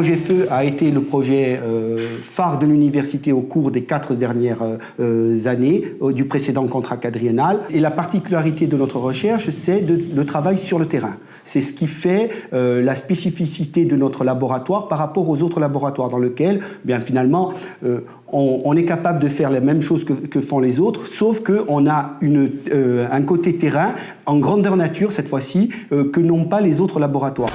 projet feu a été le projet phare de l'université au cours des 4 dernières années du précédent contrat quadriennal. Et la particularité de notre recherche, c'est le travail sur le terrain. C'est ce qui fait la spécificité de notre laboratoire par rapport aux autres laboratoires dans lesquels, bien finalement, on est capable de faire les mêmes choses que font les autres, sauf qu'on a un côté terrain en grandeur nature cette fois-ci que n'ont pas les autres laboratoires.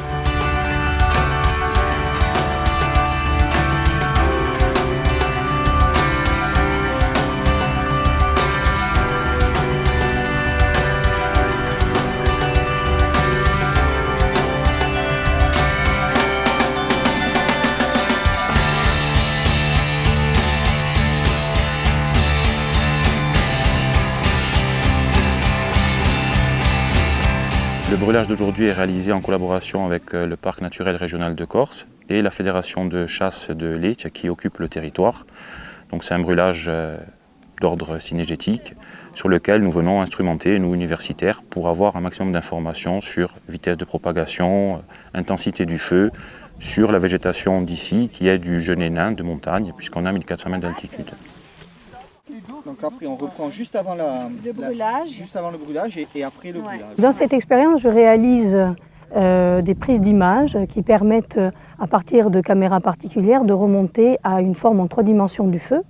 Le brûlage d'aujourd'hui est réalisé en collaboration avec le Parc naturel régional de Corse et la Fédération de chasse de Lecce qui occupe le territoire. Donc c'est un brûlage d'ordre cynégétique sur lequel nous venons instrumenter, nous universitaires, pour avoir un maximum d'informations sur vitesse de propagation, intensité du feu, sur la végétation d'ici qui est du genêt nain de montagne puisqu'on a 1400 mètres d'altitude. Donc après on reprend juste avant le brûlage et après le brûlage. Dans cette expérience, je réalise des prises d'images qui permettent, à partir de caméras particulières, de remonter à une forme en 3 dimensions du feu.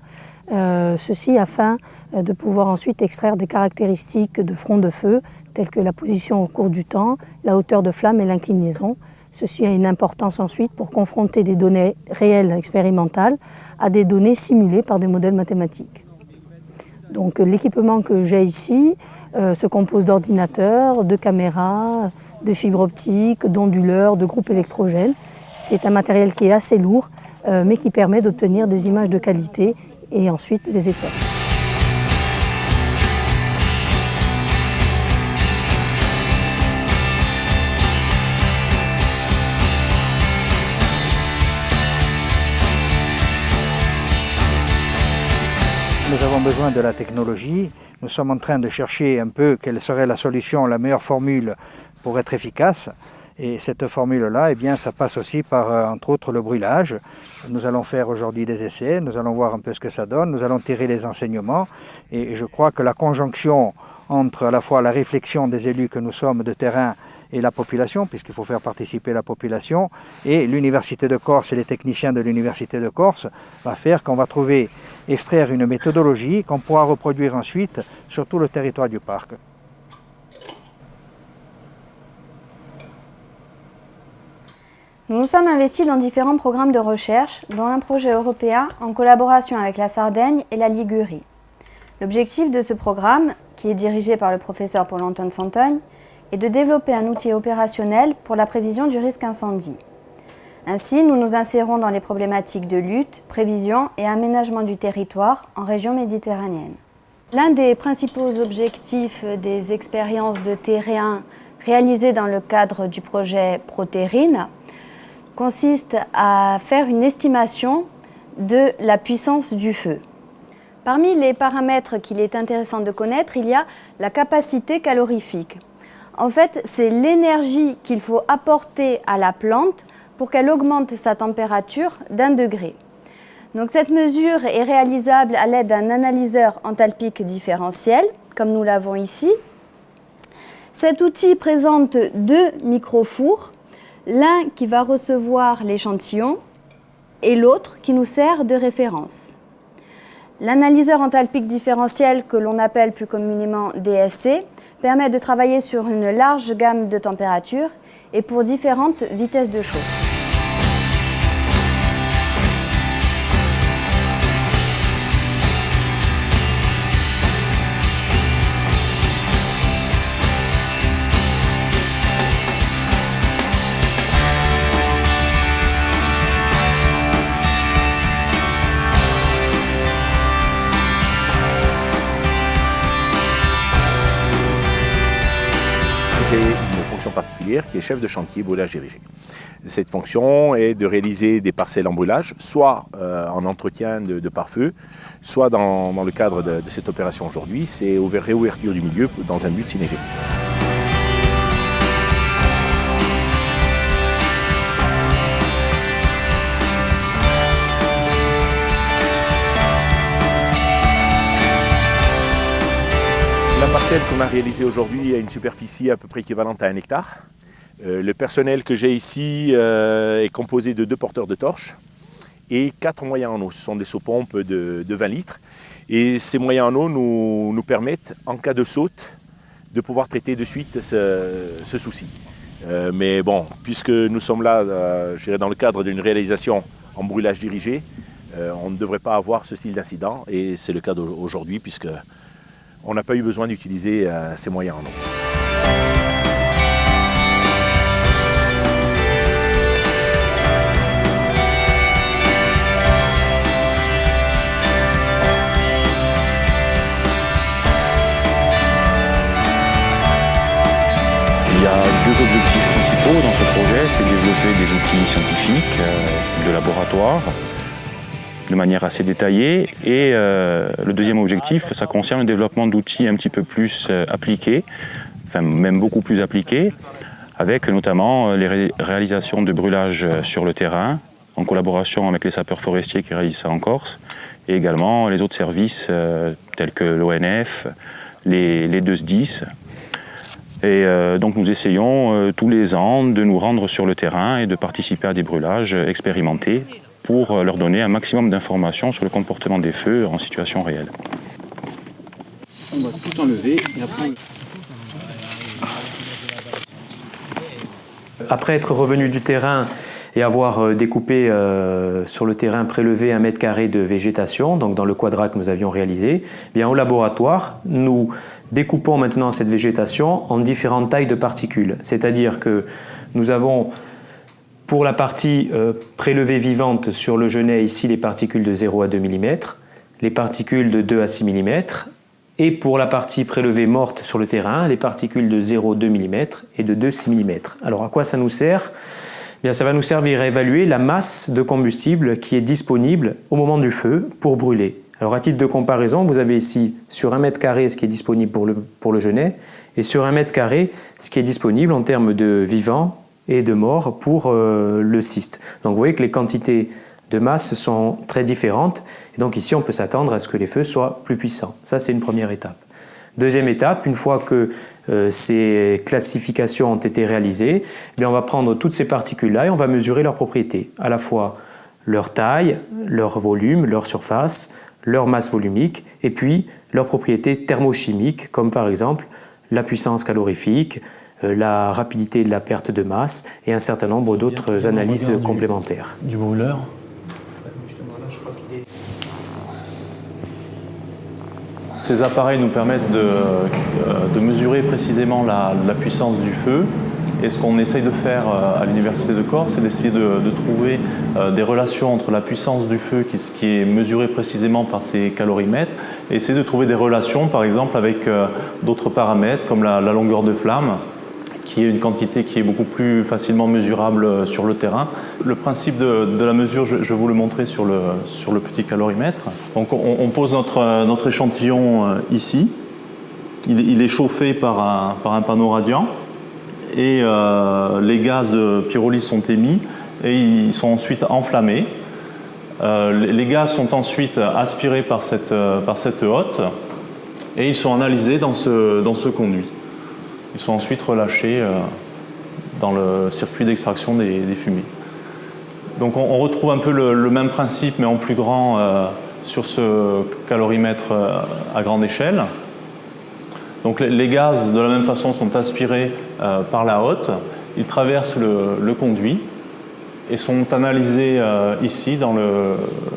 Ceci afin de pouvoir ensuite extraire des caractéristiques de front de feu, telles que la position au cours du temps, la hauteur de flamme et l'inclinaison. Ceci a une importance ensuite pour confronter des données réelles expérimentales à des données simulées par des modèles mathématiques. Donc l'équipement que j'ai ici se compose d'ordinateurs, de caméras, de fibres optiques, d'onduleurs, de groupes électrogènes. C'est un matériel qui est assez lourd, mais qui permet d'obtenir des images de qualité et ensuite des expériences. Nous avons besoin de la technologie. Nous sommes en train de chercher un peu quelle serait la solution, la meilleure formule pour être efficace. Et cette formule-là, eh bien, ça passe aussi par, entre autres, le brûlage. Nous allons faire aujourd'hui des essais, nous allons voir un peu ce que ça donne, nous allons tirer les enseignements. Et je crois que la conjonction entre à la fois la réflexion des élus que nous sommes de terrain et la population, puisqu'il faut faire participer la population, et l'Université de Corse et les techniciens de l'Université de Corse, va faire qu'on va extraire une méthodologie qu'on pourra reproduire ensuite sur tout le territoire du parc. Nous nous sommes investis dans différents programmes de recherche, dont un projet européen en collaboration avec la Sardaigne et la Ligurie. L'objectif de ce programme, qui est dirigé par le professeur Paul-Antoine Santogne, est de développer un outil opérationnel pour la prévision du risque incendie. Ainsi, nous nous insérons dans les problématiques de lutte, prévision et aménagement du territoire en région méditerranéenne. L'un des principaux objectifs des expériences de terrain réalisées dans le cadre du projet Proterrine consiste à faire une estimation de la puissance du feu. Parmi les paramètres qu'il est intéressant de connaître, il y a la capacité calorifique. En fait, c'est l'énergie qu'il faut apporter à la plante pour qu'elle augmente sa température d'1 degré. Donc cette mesure est réalisable à l'aide d'un analyseur enthalpique différentiel, comme nous l'avons ici. Cet outil présente 2 microfours, l'un qui va recevoir l'échantillon et l'autre qui nous sert de référence. L'analyseur enthalpique différentiel, que l'on appelle plus communément DSC, permet de travailler sur une large gamme de températures et pour différentes vitesses de chauffe. J'ai une fonction particulière qui est chef de chantier brûlage dirigé. Cette fonction est de réaliser des parcelles en brûlage, soit en entretien de pare-feu, soit dans le cadre de cette opération aujourd'hui, c'est réouverture du milieu dans un but cynégétique. La parcelle qu'on a réalisée aujourd'hui a une superficie à peu près équivalente à 1 hectare. Le personnel que j'ai ici est composé de 2 porteurs de torches et 4 moyens en eau. Ce sont des seaux-pompes de 20 litres. Et ces moyens en eau nous permettent, en cas de saute, de pouvoir traiter de suite ce souci. Mais bon, puisque nous sommes là, je dirais dans le cadre d'une réalisation en brûlage dirigé, on ne devrait pas avoir ce style d'incident. Et c'est le cas aujourd'hui, puisque on n'a pas eu besoin d'utiliser ces moyens en eau. Il y a 2 objectifs principaux dans ce projet, c'est de développer des outils scientifiques de laboratoire de manière assez détaillée et le deuxième objectif, ça concerne le développement d'outils un petit peu plus appliqués, enfin même beaucoup plus appliqués, avec notamment les réalisations de brûlage sur le terrain, en collaboration avec les sapeurs forestiers qui réalisent ça en Corse, et également les autres services tels que l'ONF, les 2 SDIS. Et donc nous essayons tous les ans de nous rendre sur le terrain et de participer à des brûlages expérimentés pour leur donner un maximum d'informations sur le comportement des feux en situation réelle. On va tout enlever et après... Après être revenu du terrain et avoir découpé sur le terrain, prélevé 1 mètre carré de végétation, donc dans le quadrat que nous avions réalisé, bien au laboratoire, nous découpons maintenant cette végétation en différentes tailles de particules. C'est-à-dire que nous avons, pour la partie prélevée vivante sur le genêt, ici les particules de 0 à 2 mm, les particules de 2 à 6 mm, et pour la partie prélevée morte sur le terrain, les particules de 0,2 mm et de 2,6 mm. Alors à quoi ça nous sert ? Bien, ça va nous servir à évaluer la masse de combustible qui est disponible au moment du feu pour brûler. Alors à titre de comparaison, vous avez ici sur 1 mètre carré ce qui est disponible pour le genêt et sur 1 mètre carré ce qui est disponible en termes de vivants et de morts pour le cyste. Donc vous voyez que les quantités de masse sont très différentes et donc ici on peut s'attendre à ce que les feux soient plus puissants. Ça c'est une première étape. Deuxième étape, une fois que ces classifications ont été réalisées, eh bien on va prendre toutes ces particules-là et on va mesurer leurs propriétés, à la fois leur taille, leur volume, leur surface, leur masse volumique et puis leurs propriétés thermochimiques comme par exemple la puissance calorifique, la rapidité de la perte de masse et un certain nombre d'autres analyses complémentaires. Du brûleur. Ces appareils nous permettent de mesurer précisément la puissance du feu. Et ce qu'on essaye de faire à l'Université de Corse, c'est d'essayer de trouver des relations entre la puissance du feu qui est mesurée précisément par ces calorimètres et essayer de trouver des relations, par exemple, avec d'autres paramètres comme la longueur de flamme, qui est une quantité qui est beaucoup plus facilement mesurable sur le terrain. Le principe de la mesure, je vais vous le montrer sur le petit calorimètre. Donc on pose notre échantillon ici. Il est chauffé par un panneau radiant et les gaz de pyrolyse sont émis et ils sont ensuite enflammés. Les gaz sont ensuite aspirés par cette hotte et ils sont analysés dans ce conduit. Ils sont ensuite relâchés dans le circuit d'extraction des fumées. Donc on retrouve un peu le même principe mais en plus grand sur ce calorimètre à grande échelle. Donc les gaz de la même façon sont aspirés par la hotte, ils traversent le conduit et sont analysés ici dans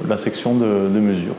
la section de mesure.